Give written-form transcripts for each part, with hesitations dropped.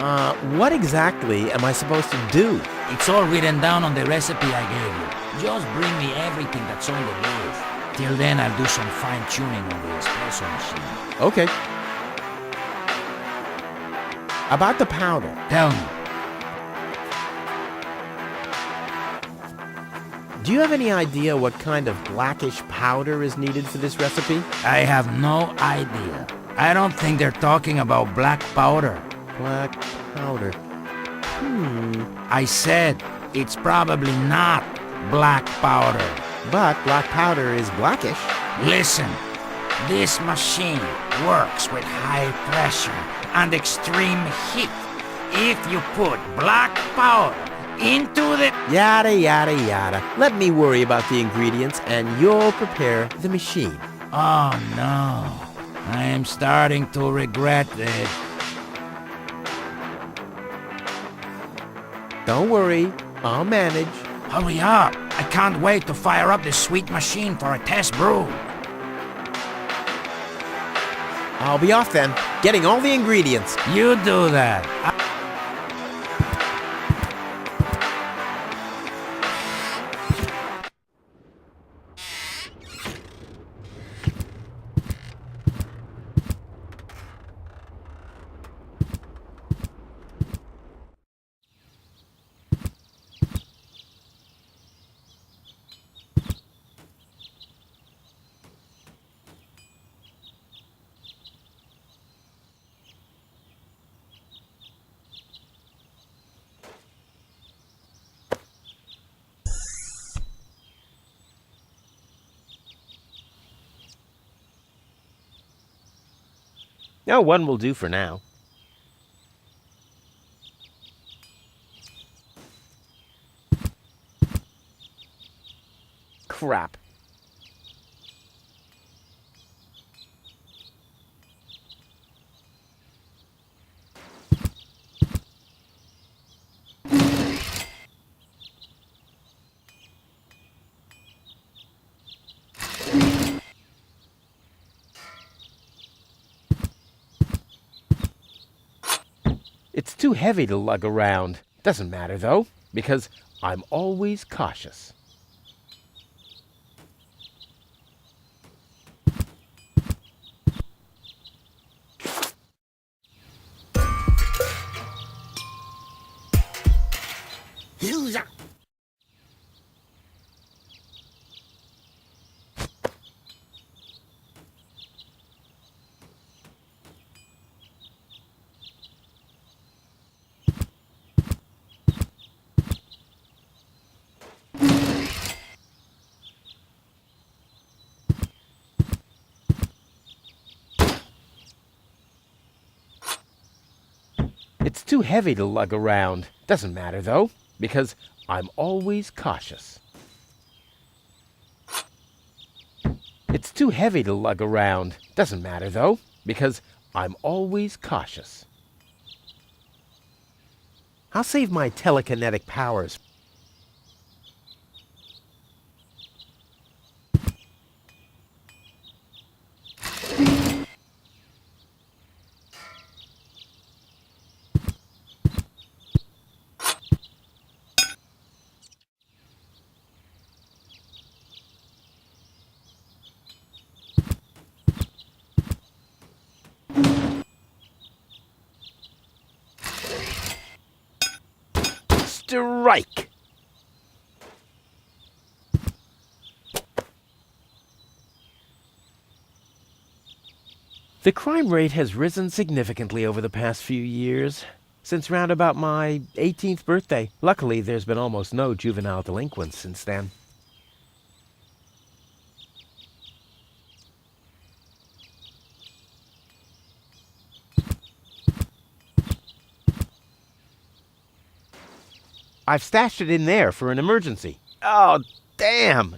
What exactly am I supposed to do? It's all written down on the recipe I gave you. Just bring me everything that's on the list. Till then, I'll do some fine-tuning on the espresso machine. Okay. About the powder. Tell me. Do you have any idea what kind of blackish powder is needed for this recipe? I have no idea. I don't think they're talking about black powder. Black powder. I said it's probably not black powder. But black powder is blackish. Listen, this machine works with high pressure and extreme heat. If you put black powder into the... Yada, yada, yada. Let me worry about the ingredients and you'll prepare the machine. Oh no, I am starting to regret it. Don't worry, I'll manage. Hurry up! I can't wait to fire up this sweet machine for a test brew. I'll be off then, getting all the ingredients. You do that. No, one will do for now. Crap. It's too heavy to lug around. Doesn't matter, though, because I'm always cautious. It's too heavy to lug around. Doesn't matter, though, because I'm always cautious. It's too heavy to lug around. Doesn't matter, though, because I'm always cautious. I'll save my telekinetic powers. Strike! The crime rate has risen significantly over the past few years, since round about my 18th birthday. Luckily, there's been almost no juvenile delinquents since then. I've stashed it in there for an emergency. Oh, damn!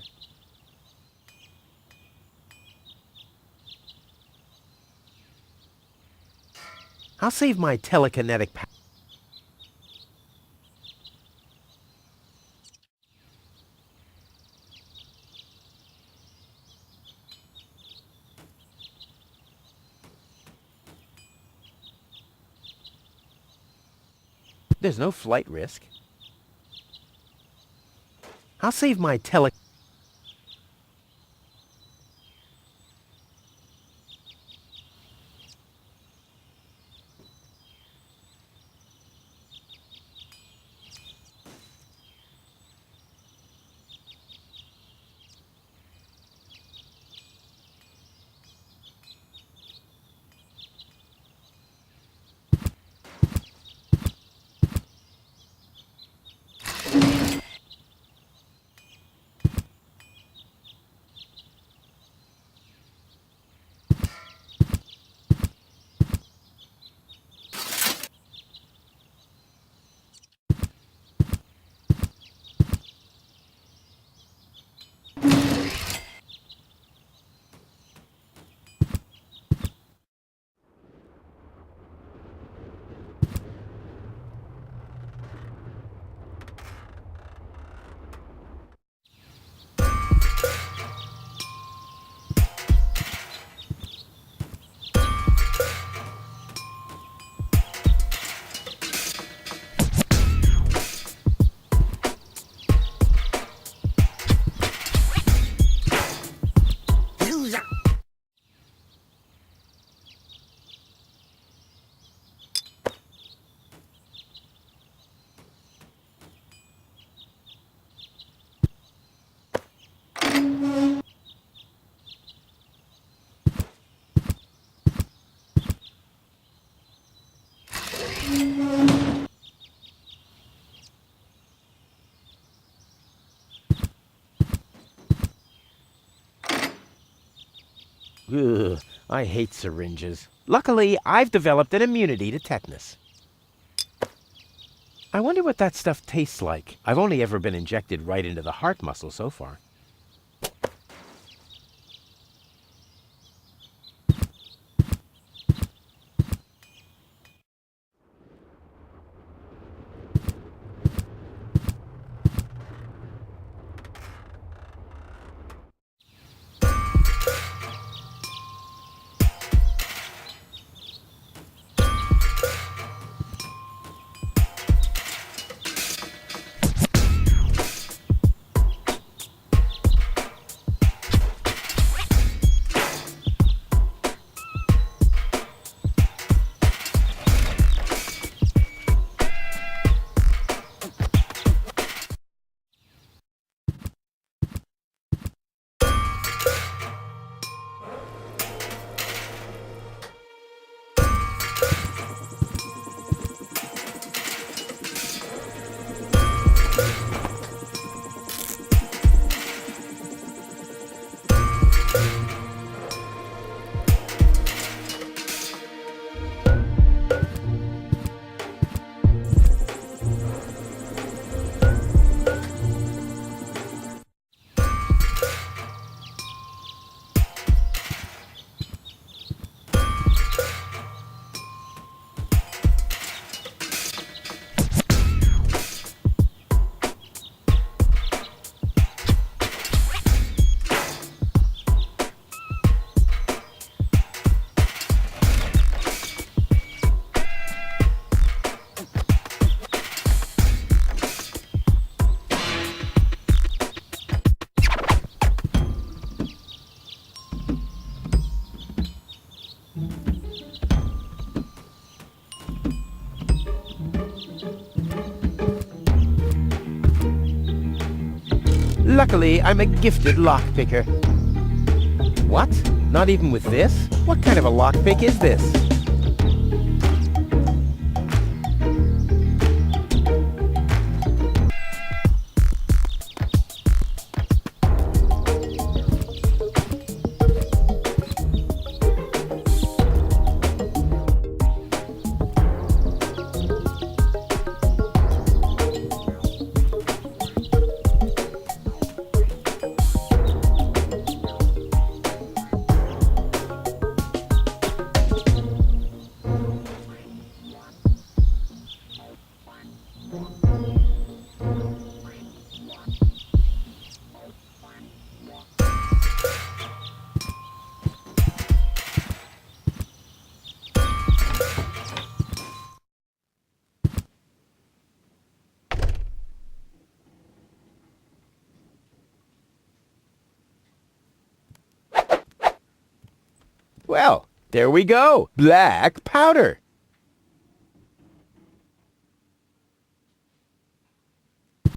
I'll save my telekinetic power. There's no flight risk. I'll save my tele... Ugh, I hate syringes. Luckily, I've developed an immunity to tetanus. I wonder what that stuff tastes like. I've only ever been injected right into the heart muscle so far. Luckily, I'm a gifted lockpicker. What? Not even with this? What kind of a lockpick is this? Well, there we go. Black powder.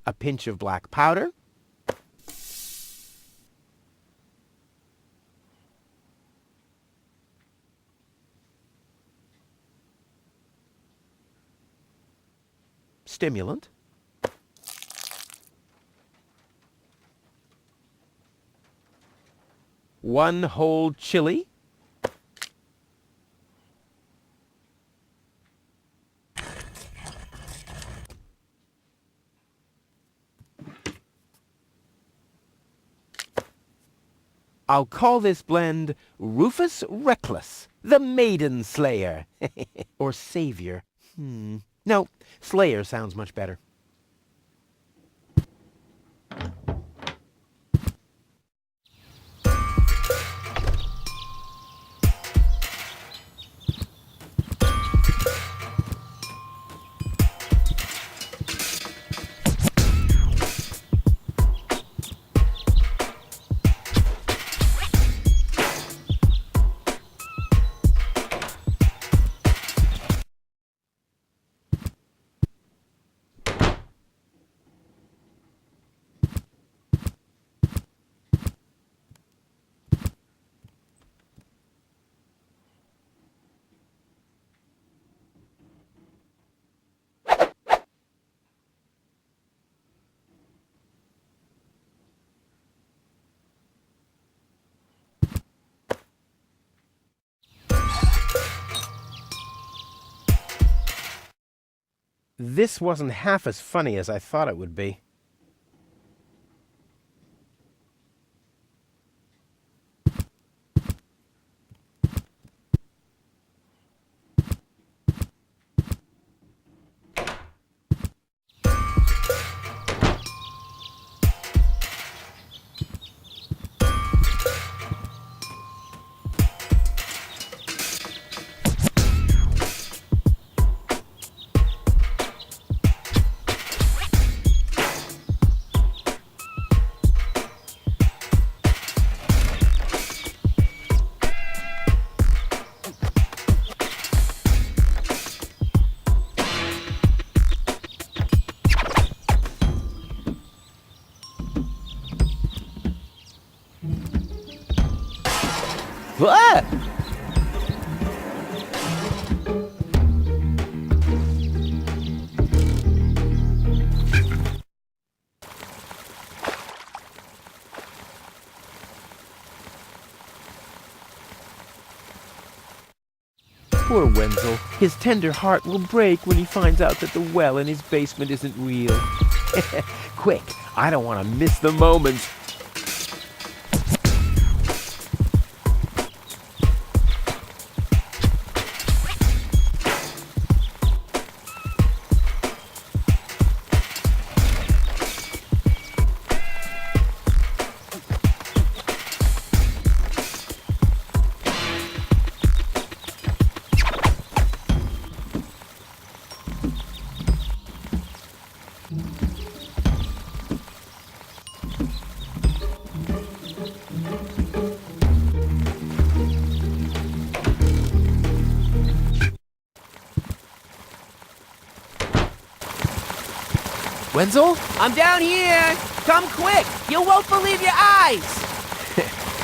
A pinch of black powder. Stimulant. One whole chili. I'll call this blend Rufus Reckless, the Maiden Slayer. Or Savior. No, Slayer sounds much better. This wasn't half as funny as I thought it would be. Ah! Poor Wenzel. His tender heart will break when he finds out that the well in his basement isn't real. Quick, I don't want to miss the moment. Wenzel? I'm down here! Come quick! You won't believe your eyes!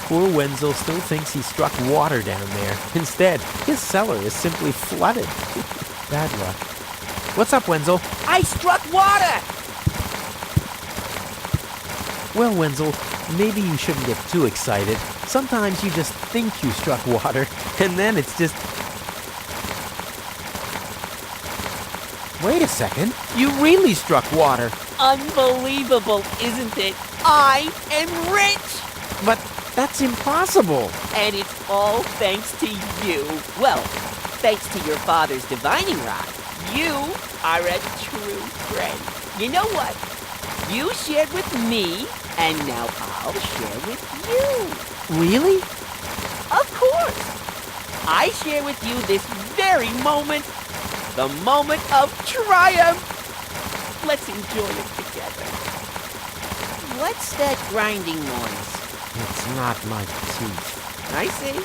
Poor Wenzel still thinks he struck water down there. Instead, his cellar is simply flooded. Bad luck. What's up, Wenzel? I struck water! Well, Wenzel, maybe you shouldn't get too excited. Sometimes you just think you struck water, and then it's just... Wait a second. You really struck water. Unbelievable, isn't it? I am rich! But that's impossible. And it's all thanks to you. Well, thanks to your father's divining rod. You are a true friend. You know what? You shared with me, and now I'll share with you. Really? Of course. I share with you this very moment. The moment of triumph! Let's enjoy it together. What's that grinding noise? It's not my teeth. I see.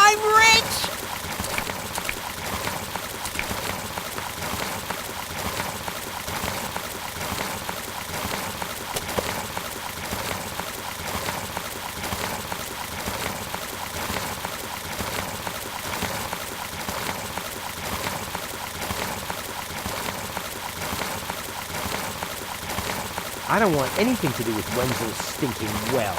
I'm rich! I don't want anything to do with Wenzel's stinking well.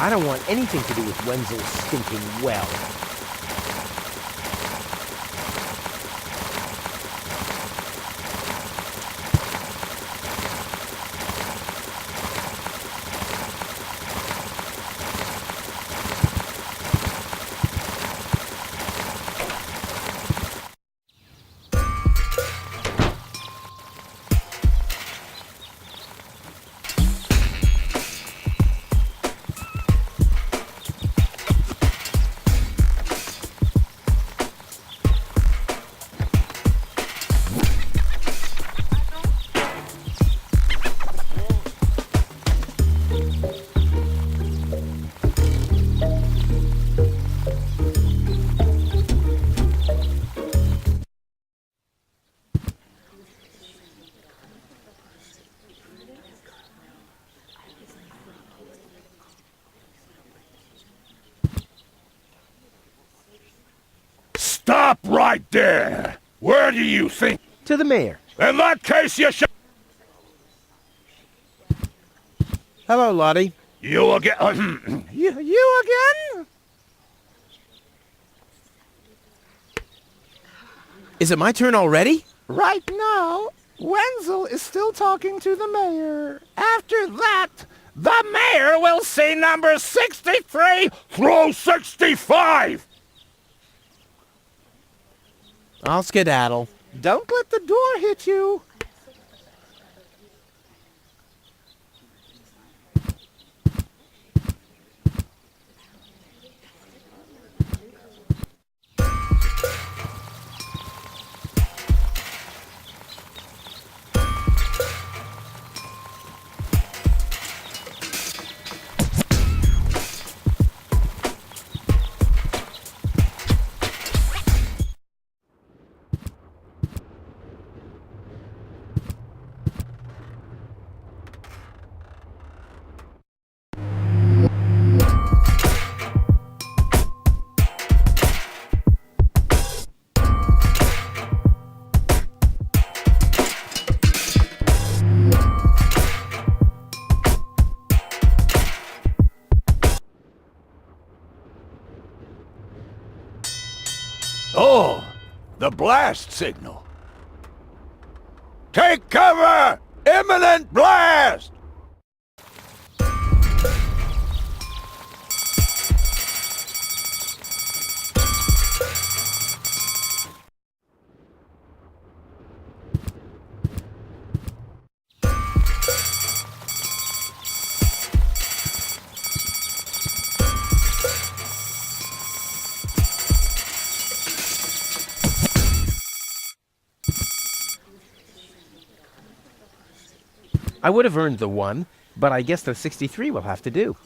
I don't want anything to do with Wenzel's stinking well. Stop right there! Where do you think? To the mayor. In that case, you should... Hello, Lottie. You again? You again? Is it my turn already? Right now, Wenzel is still talking to the mayor. After that, The mayor will see number 63 through 65! I'll skedaddle. don't let the door hit you. Oh, the blast signal. Take cover! Imminent blast! I would have earned the 1, but I guess the 63 will have to do.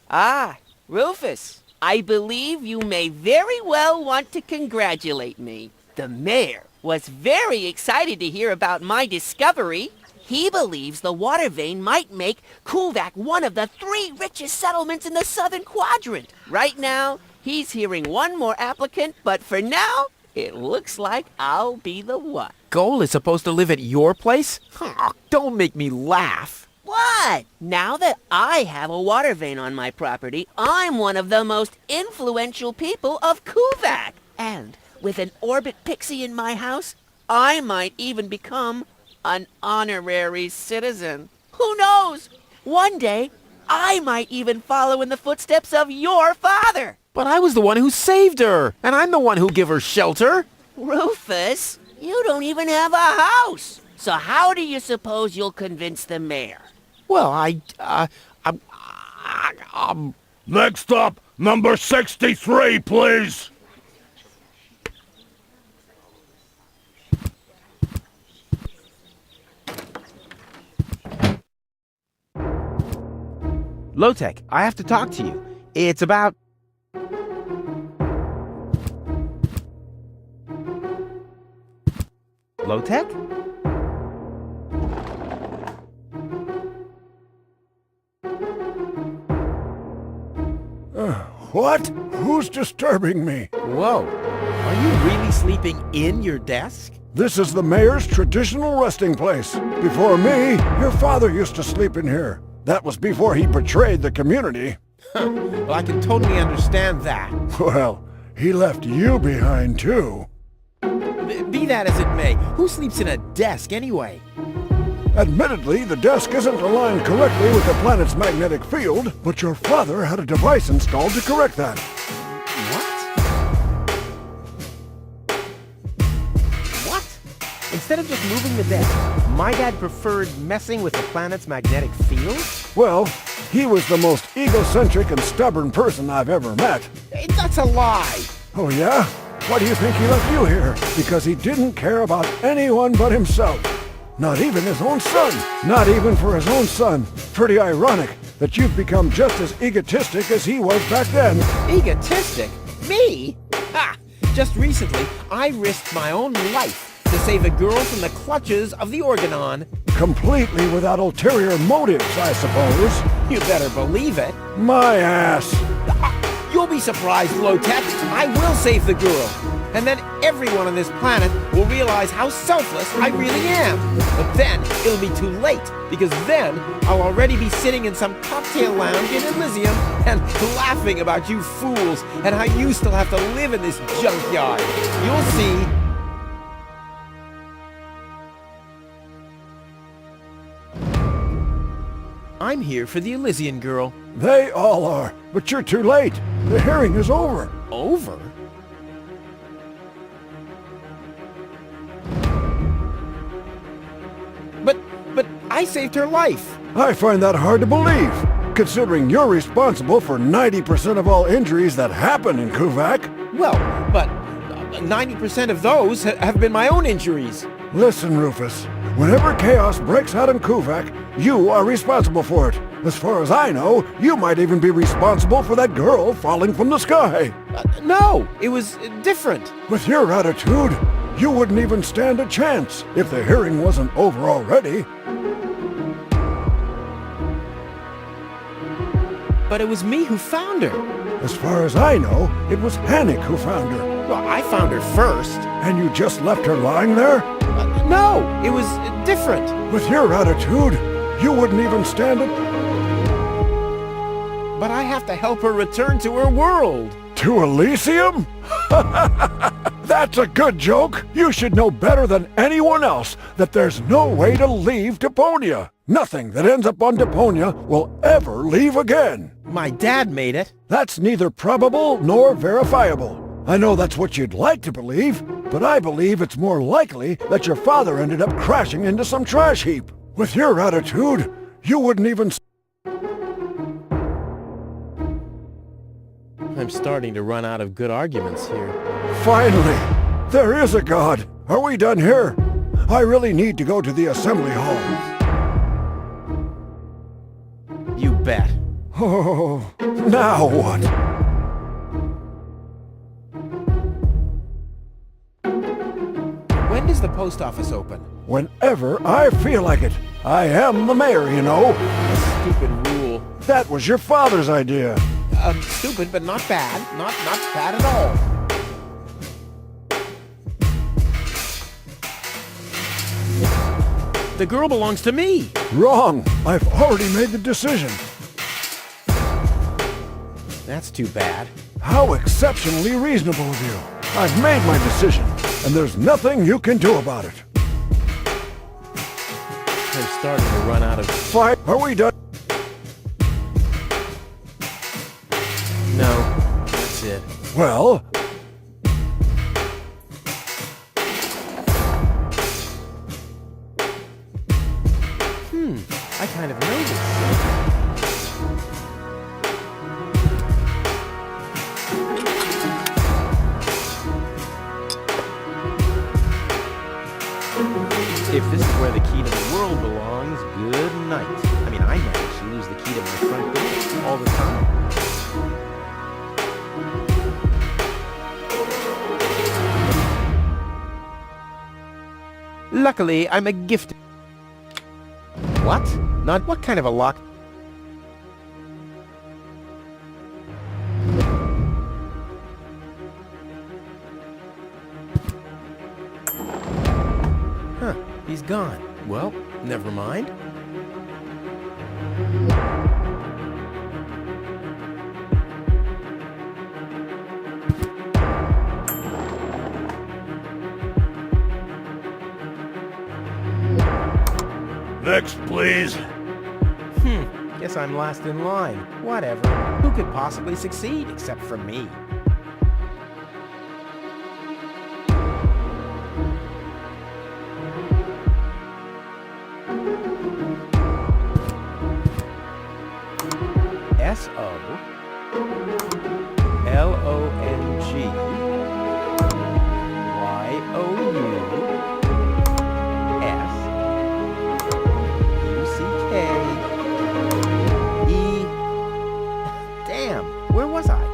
Ah, Rufus, I believe you may very well want to congratulate me. The mayor was very excited to hear about my discovery. He believes the water vein might make Kuvak one of the 3 richest settlements in the southern quadrant. Right now, he's hearing one more applicant, but for now, it looks like I'll be the one. Goal is supposed to live at your place? Oh, don't make me laugh. What? Now that I have a water vein on my property, I'm one of the most influential people of Kuvak. And with an orbit pixie in my house, I might even become an honorary citizen. Who knows? One day, I might even follow in the footsteps of your father. But I was the one who saved her, and I'm the one who gave her shelter. Rufus, you don't even have a house. So how do you suppose you'll convince the mayor? Well, Next up, number 63, please! Low-Tech, I have to talk to you. It's about... Low-Tech? What? Who's disturbing me? Whoa. Are you really sleeping in your desk? This is the mayor's traditional resting place. Before me, your father used to sleep in here. That was before he betrayed the community. Well, I can totally understand that. Well, he left you behind too. Be that as it may, who sleeps in a desk anyway? Admittedly, the desk isn't aligned correctly with the planet's magnetic field, but your father had a device installed to correct that. What? Instead of just moving the desk, my dad preferred messing with the planet's magnetic field? Well, he was the most egocentric and stubborn person I've ever met. Hey, that's a lie! Oh yeah? Why do you think he left you here? Because he didn't care about anyone but himself. Not even his own son. Not even for his own son. Pretty ironic that you've become just as egotistic as he was back then. Egotistic? Me? Ha! Just recently, I risked my own life to save a girl from the clutches of the Organon. Completely without ulterior motives, I suppose. You better believe it. My ass. You'll be surprised, Low-Tech. I will save the girl. And then everyone on this planet will realize how selfless I really am. But then it'll be too late, because then I'll already be sitting in some cocktail lounge in Elysium and laughing about you fools and how you still have to live in this junkyard. You'll see. I'm here for the Elysian girl. They all are, but you're too late. The hearing is over. Over? But I saved her life. I find that hard to believe, considering you're responsible for 90% of all injuries that happen in Kuvak. Well, but 90% of those have been my own injuries. Listen, Rufus, whenever chaos breaks out in Kuvak, you are responsible for it. As far as I know, you might even be responsible for that girl falling from the sky. No, it was different. With your attitude, you wouldn't even stand a chance if the hearing wasn't over already. But it was me who found her. As far as I know, it was Hannick who found her. Well, I found her first. And you just left her lying there? No, it was different. With your attitude, you wouldn't even stand it. But I have to help her return to her world. To Elysium? That's a good joke. You should know better than anyone else that there's no way to leave Deponia. Nothing that ends up on Deponia will ever leave again. My dad made it. That's neither probable nor verifiable. I know that's what you'd like to believe, but I believe it's more likely that your father ended up crashing into some trash heap. With your attitude, you wouldn't even... I'm starting to run out of good arguments here. Finally! There is a God! Are we done here? I really need to go to the assembly hall. You bet. Oh, now what? When does the post office open? Whenever I feel like it. I am the mayor, you know. Stupid rule. That was your father's idea. Stupid, but not bad. Not bad at all. The girl belongs to me. Wrong. I've already made the decision. That's too bad. How exceptionally reasonable of you. I've made my decision, and there's nothing you can do about it. I'm starting to run out of... Fine. Are we done? No, that's it. Well... I kind of know this. If this is where the key to the world belongs, good night. I mean, I managed to lose the key to my front door. Luckily, I'm a gifted... What? Not what kind of a lock... Huh, he's gone. Well, never mind. Next, please. Guess I'm last in line. Whatever. Who could possibly succeed except for me? S-O-L-O-N-G-Y-O-U-S-E... Damn, where was I?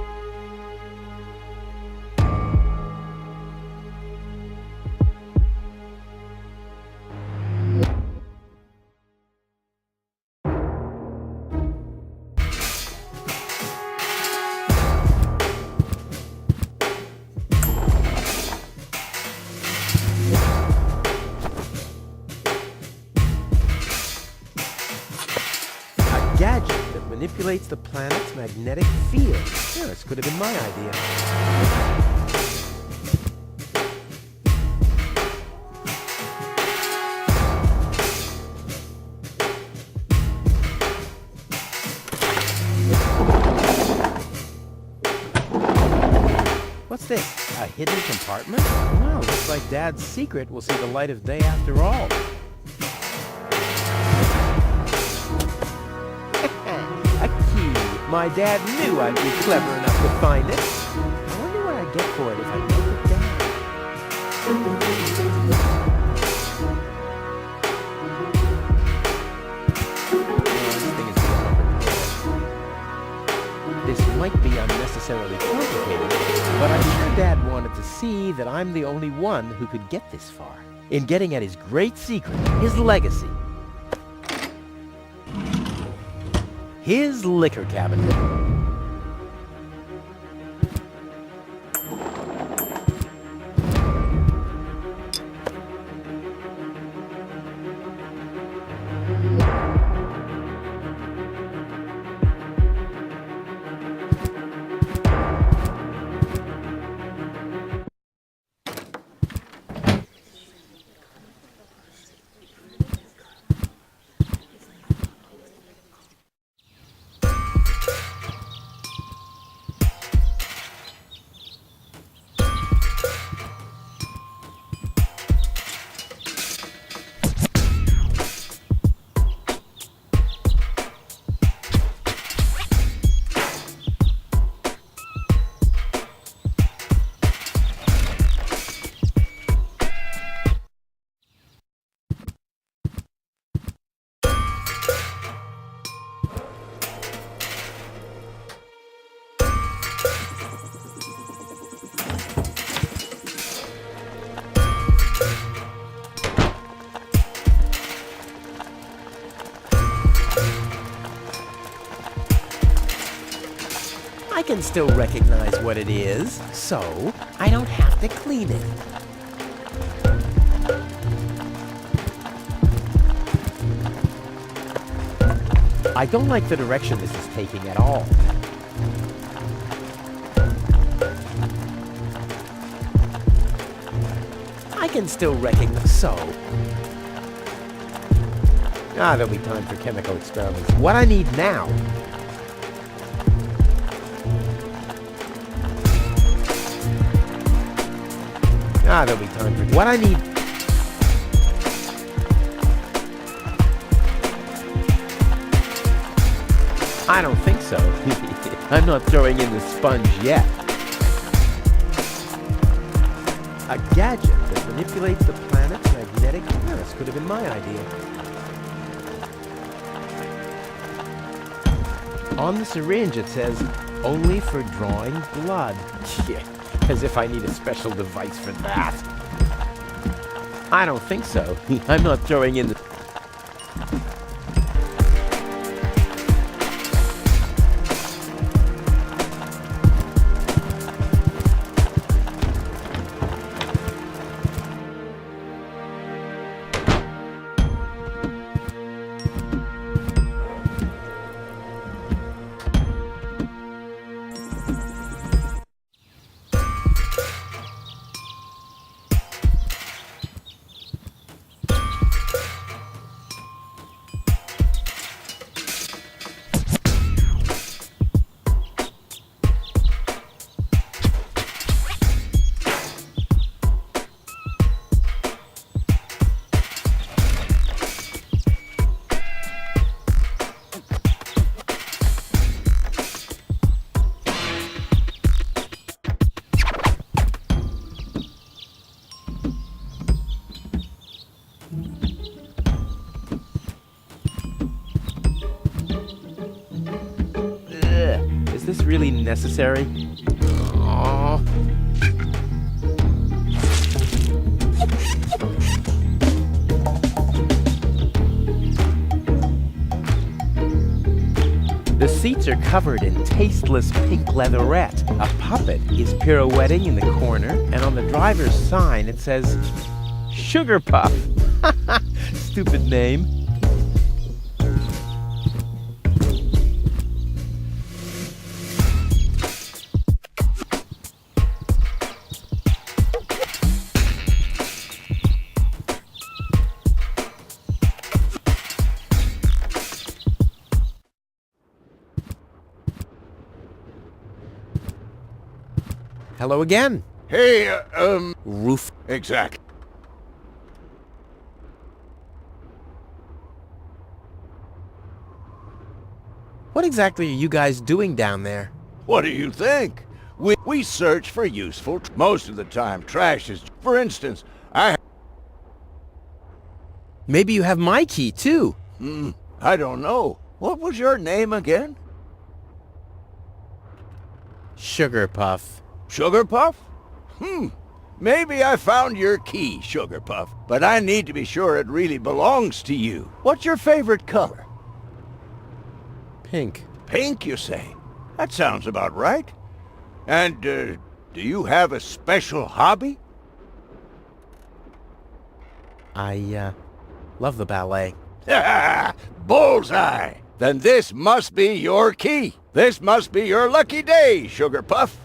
Gadget that manipulates the planet's magnetic field. Yeah, this could have been my idea. What's this? A hidden compartment? Well, looks like Dad's secret will see the light of day after all. My dad knew I'd be clever enough to find it. I wonder what I'd get for it if I broke it down. This might be unnecessarily complicated, but I'm sure Dad wanted to see that I'm the only one who could get this far. In getting at his great secret, his legacy. His liquor cabinet. I can still recognize what it is, so I don't have to clean it. I don't like the direction this is taking at all. I can still recognize, so... there'll be time for chemical experiments. What I need now... there'll be time for... What I need... I don't think so. I'm not throwing in the sponge yet. A gadget that manipulates the planet's magnetic... this could have been my idea. On the syringe it says, only for drawing blood. Yeah. As if I need a special device for that. I don't think so. I'm not throwing in the... Is this really necessary? Aw. The seats are covered in tasteless pink leatherette. A puppet is pirouetting in the corner, and on the driver's sign it says, Sugar Puff. Stupid name. Hello again. Hey, Roof. exactly. What exactly are you guys doing down there? What do you think? We search for useful, most of the time trash is, for instance, Maybe you have my key, too. I don't know. What was your name again? Sugar Puff. Sugar Puff? Maybe I found your key, Sugar Puff, but I need to be sure it really belongs to you. What's your favorite color? Pink. Pink, you say? That sounds about right. And, do you have a special hobby? I love the ballet. Bullseye! Then this must be your key. This must be your lucky day, Sugar Puff.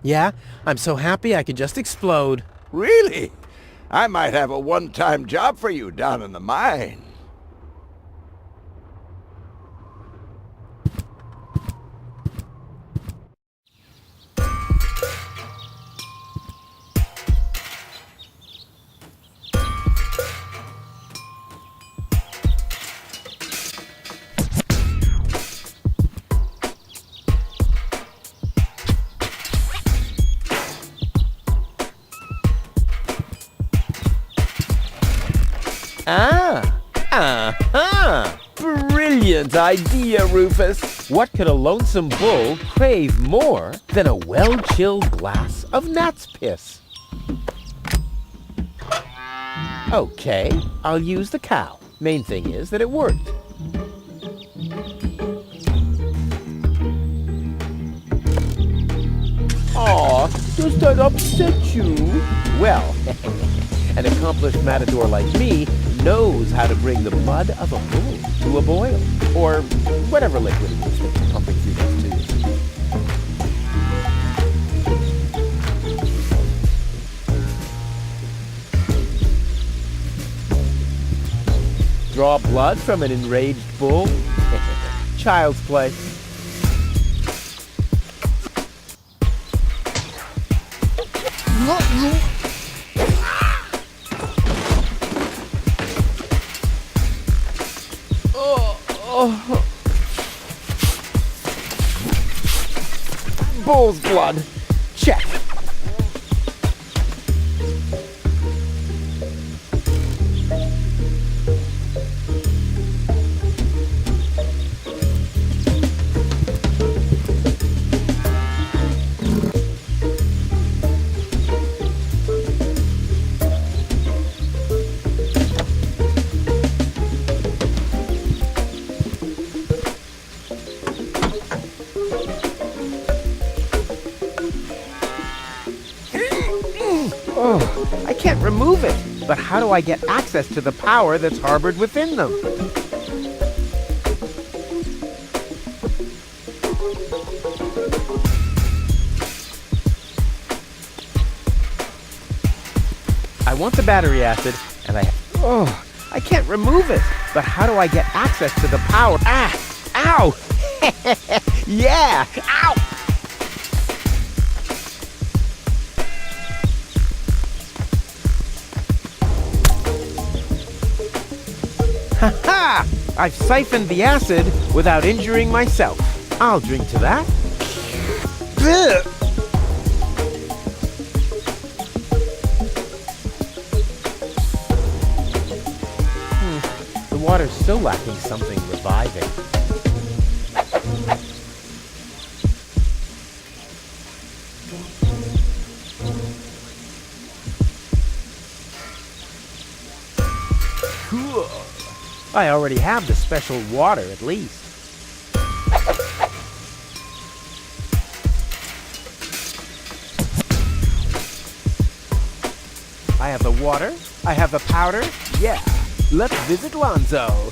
Yeah, I'm so happy I could just explode. Really? I might have a one-time job for you down in the mine. Brilliant idea, Rufus. What could a lonesome bull crave more than a well-chilled glass of gnat's piss? Okay, I'll use the cow. Main thing is that it worked. Aw, does that upset you? Well, an accomplished matador like me knows how to bring the blood of a bull to a boil, or whatever liquid it is that's pumping through those tubes. Draw blood from an enraged bull? Child's play. Bull's blood. Check. I can't remove it. But how do I get access to the power that's harbored within them? I want the battery acid, and I can't remove it. But how do I get access to the power? Ah! Ow! Yeah! Ow! Ha-ha! I've siphoned the acid without injuring myself. I'll drink to that. Ugh. The water's still lacking something reviving. I already have the special water, at least. I have the water. I have the powder. Yeah. Let's visit Lonzo.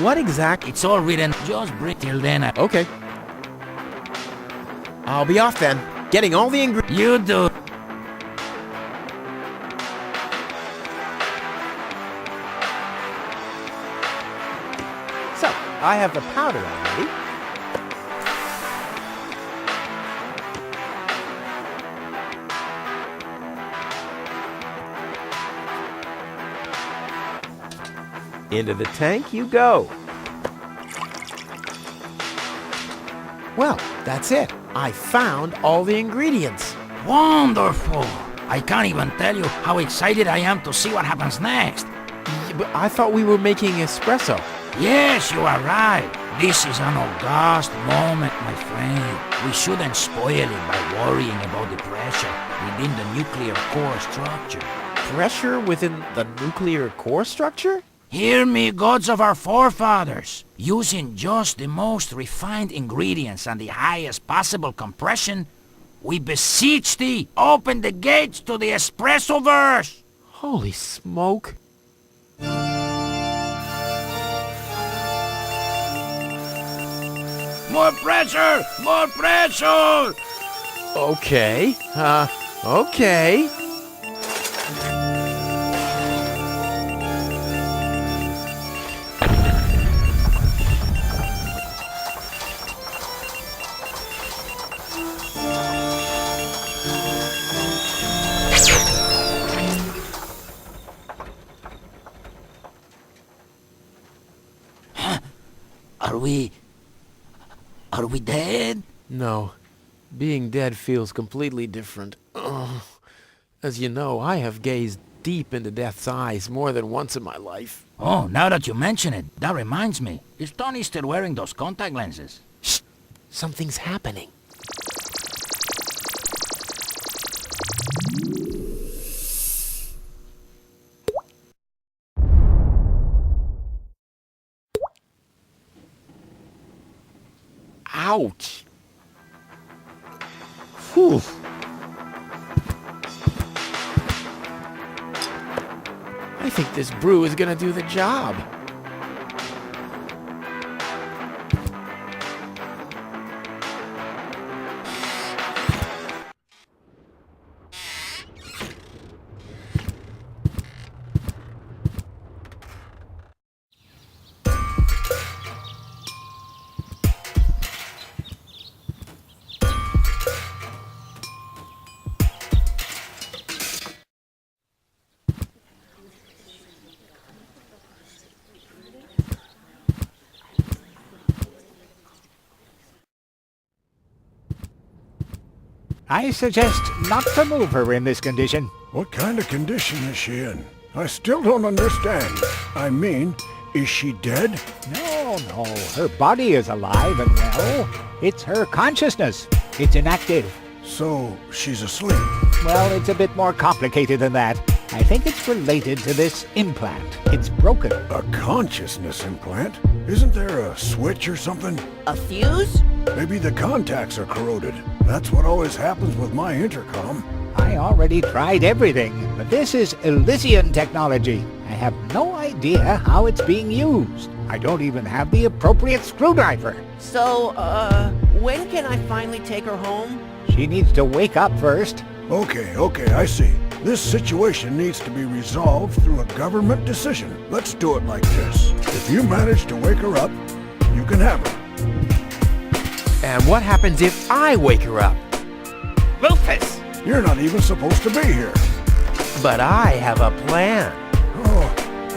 What exactly? It's all written. Just breathe till then. Okay. I'll be off then. Getting all the ingredients. You do. So, I have the powder already. Into the tank you go. Well, that's it. I found all the ingredients. Wonderful. I can't even tell you how excited I am to see what happens next. But I thought we were making espresso. Yes, you are right. This is an august moment, my friend. We shouldn't spoil it by worrying about the pressure within the nuclear core structure. Pressure within the nuclear core structure? Hear me, gods of our forefathers. Using just the most refined ingredients and the highest possible compression, we beseech thee, open the gates to the Espressoverse! Holy smoke. More pressure! More pressure! Okay. Okay. Are we dead? No. Being dead feels completely different. Ugh. As you know, I have gazed deep into death's eyes more than once in my life. Oh, now that you mention it, that reminds me. Is Tony still wearing those contact lenses? Shh! Something's happening. Ouch! Whew! I think this brew is gonna do the job. I suggest not to move her in this condition. What kind of condition is she in? I still don't understand. I mean, is she dead? No, her body is alive and well. It's her consciousness. It's inactive. So, she's asleep. Well, it's a bit more complicated than that. I think it's related to this implant. It's broken. A consciousness implant? Isn't there a switch or something? A fuse? Maybe the contacts are corroded. That's what always happens with my intercom. I already tried everything, but this is Elysian technology. I have no idea how it's being used. I don't even have the appropriate screwdriver. So, when can I finally take her home? She needs to wake up first. Okay, I see. This situation needs to be resolved through a government decision. Let's do it like this. If you manage to wake her up, you can have her. And what happens if I wake her up? Rufus! You're not even supposed to be here. But I have a plan. Oh,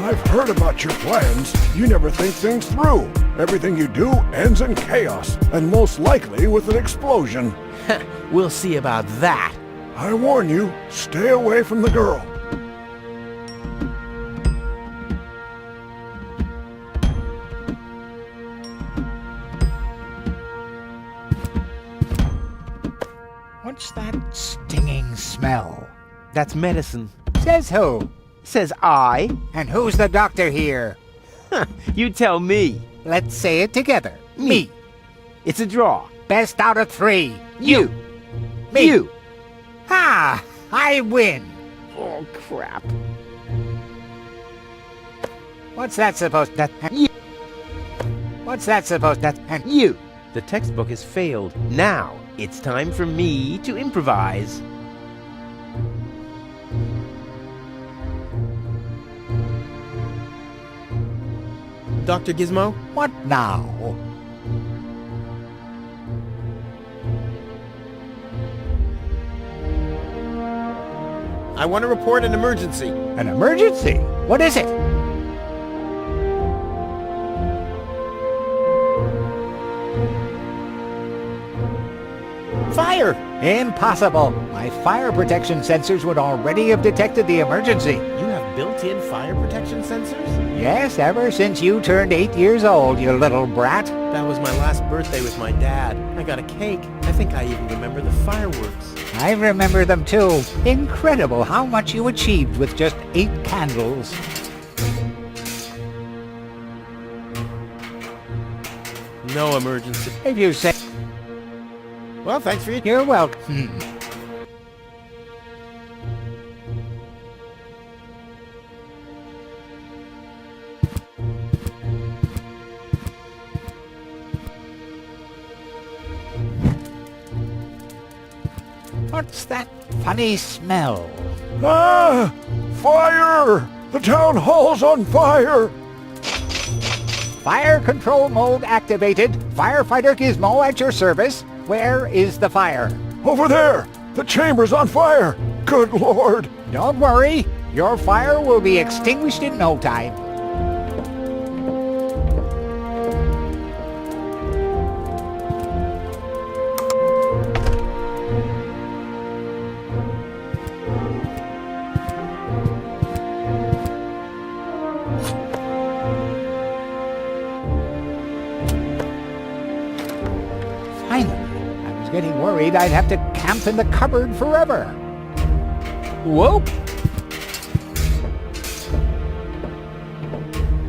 I've heard about your plans. You never think things through. Everything you do ends in chaos, and most likely with an explosion. We'll see about that. I warn you, stay away from the girl. What's that stinging smell? That's medicine. Says who? Says I. And who's the doctor here? You tell me. Let's say it together. Me. It's a draw. Best out of three. You. Me. You. Ha! I win. Oh, crap. What's that supposed to... You. What's that supposed to... You. The textbook has failed. Now, it's time for me to improvise. Dr. Gizmo? What now? I want to report an emergency. An emergency? What is it? Fire! Impossible. My fire protection sensors would already have detected the emergency. You have built-in fire protection sensors? Yes, ever since you turned 8 years old, you little brat. That was my last birthday with my dad. I got a cake. I think I even remember the fireworks. I remember them too. Incredible how much you achieved with just 8 candles. No emergency. If you say... Well, thanks for your... You're welcome. What's that funny smell? Ah! Fire! The town hall's on fire! Fire control mode activated. Firefighter Gizmo at your service. Where is the fire? Over there! The chamber's on fire! Good Lord! Don't worry. Your fire will be extinguished in no time. Getting worried I'd have to camp in the cupboard forever. Whoop!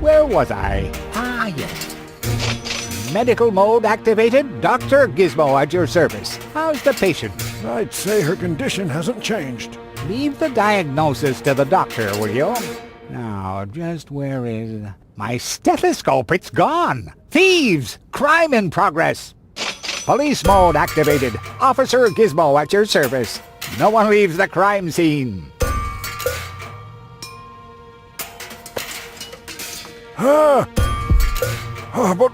Where was I? Ah, yes. Medical mode activated. Dr. Gizmo at your service. How's the patient? I'd say her condition hasn't changed. Leave the diagnosis to the doctor, will you? Now, just where is... My stethoscope, it's gone! Thieves! Crime in progress! Police mode activated. Officer Gizmo at your service. No one leaves the crime scene. But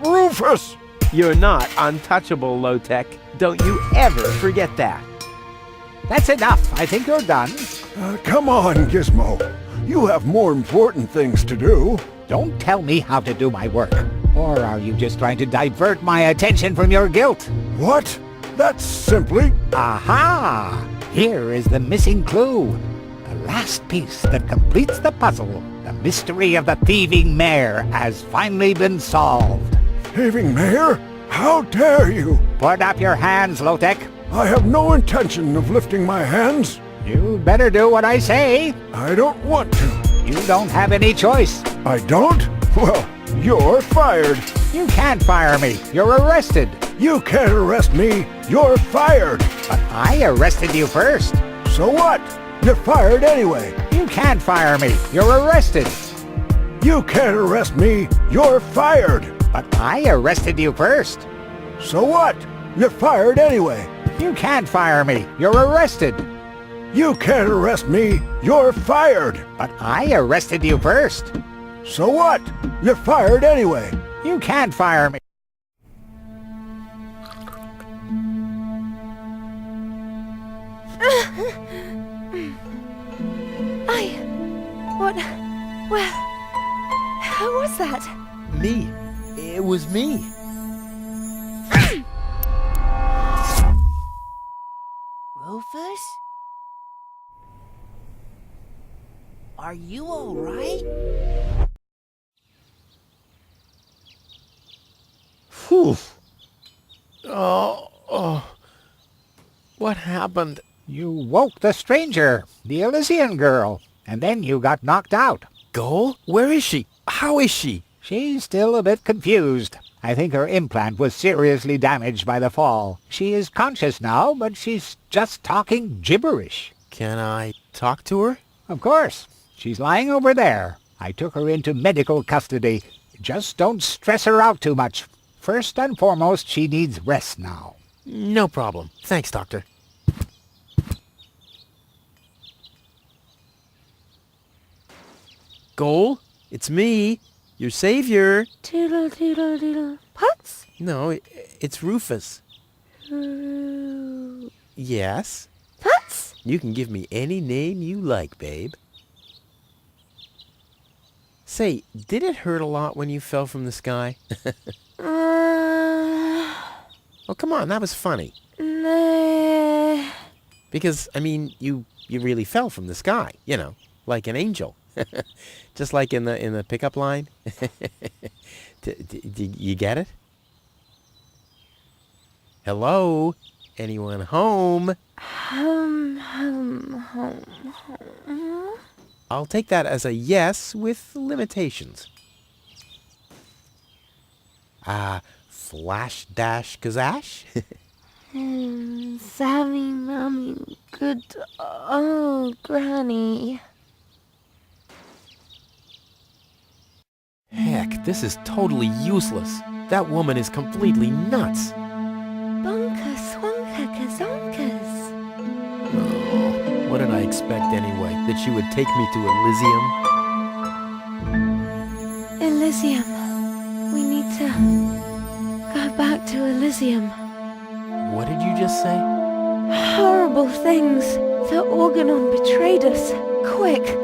Rufus! You're not untouchable, low-tech. Don't you ever forget that. That's enough. I think you're done. Come on, Gizmo. You have more important things to do. Don't tell me how to do my work. Or are you just trying to divert my attention from your guilt? What? That's simply... Aha! Here is the missing clue. The last piece that completes the puzzle. The mystery of the thieving mare has finally been solved. Thieving mayor? How dare you? Put up your hands, Lotek. I have no intention of lifting my hands. You'd better do what I say. I don't want to. You don't have any choice. I don't? Well, you're fired. You can't fire me. You're arrested. You can't arrest me. You're fired. But I arrested you first. So what? You're fired anyway. You can't fire me. You're arrested. You can't arrest me. You're fired. But I arrested you first. So what? You're fired anyway. You can't fire me. You're arrested. You can't arrest me. You're fired. But I arrested you first. So what? You're fired anyway. You can't fire me. Who was that? Me. It was me. Rufus? Are you all right? Whew. Oh. What happened? You woke the stranger, the Elysian girl, and then you got knocked out. Goal? Where is she? How is she? She's still a bit confused. I think her implant was seriously damaged by the fall. She is conscious now, but she's just talking gibberish. Can I talk to her? Of course. She's lying over there. I took her into medical custody. Just don't stress her out too much. First and foremost, she needs rest now. No problem. Thanks, Doctor. Goal? It's me, your savior. Doodle doodle doodle. Putz? No, it's Rufus. Yes? Putz? You can give me any name you like, babe. Say, did it hurt a lot when you fell from the sky? Oh, come on, that was funny. Nah. Because, I mean, you really fell from the sky, you know, like an angel. Just like in the pickup line. You get it? Hello? Anyone home? Home. I'll take that as a yes with limitations. Flash dash kazash? Sammy, Mommy, good old Granny. Heck, this is totally useless. That woman is completely nuts. Bonka, swonka, kazonkas. Oh, what did I expect anyway? That she would take me to Elysium? Elysium. We need to go back to Elysium. What did you just say? Horrible things. The Organon betrayed us. Quick,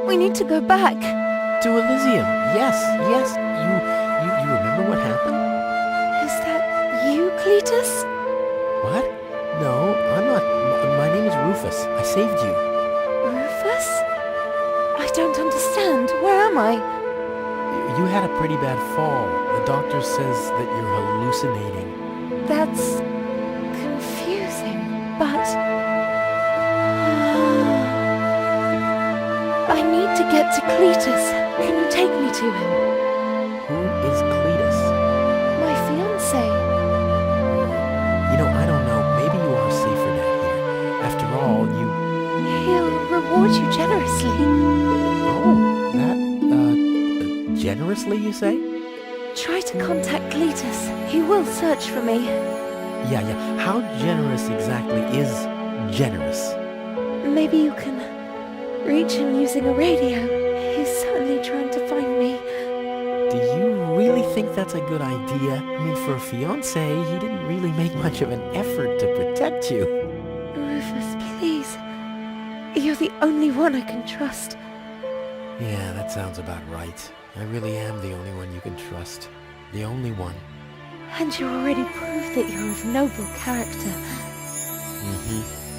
we need to go back. To Elysium. Yes. You remember what happened? Is that you, Cletus? What? No, I'm not. My name is Rufus. I saved you. Rufus? I don't understand. Where am I? You had a pretty bad fall. The doctor says that you're hallucinating. That's confusing, but I need to get to Cletus. Can you take me to him? Who is Cletus? My fiancé. You know, I don't know. Maybe you are safer down here. After all, He'll reward you generously. Oh, that, generously, you say? Try to contact Cletus. He will search for me. Yeah. How generous exactly is generous? Maybe you can reach him using a radio. He's certainly trying to find me. Do you really think that's a good idea? I mean, for a fiancé, he didn't really make much of an effort to protect you. Rufus, please. You're the only one I can trust. Yeah, that sounds about right. I really am the only one you can trust. The only one. And you already proved that you're of noble character.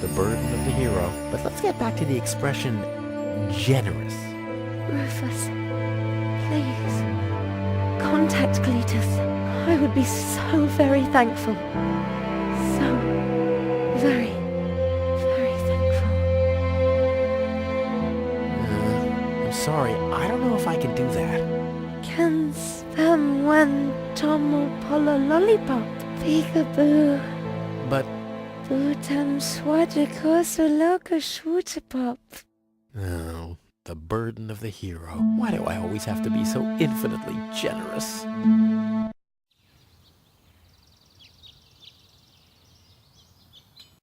The burden of the hero. But let's get back to the expression generous. Rufus, please, contact Cletus. I would be so very thankful. So very, very thankful. I'm sorry, I don't know if I can do that. Can spam one tomo polo lollipop. Peekaboo. But, Bootam swajikoso loka shwootapop. oh, the burden of the hero. Why do I always have to be so infinitely generous?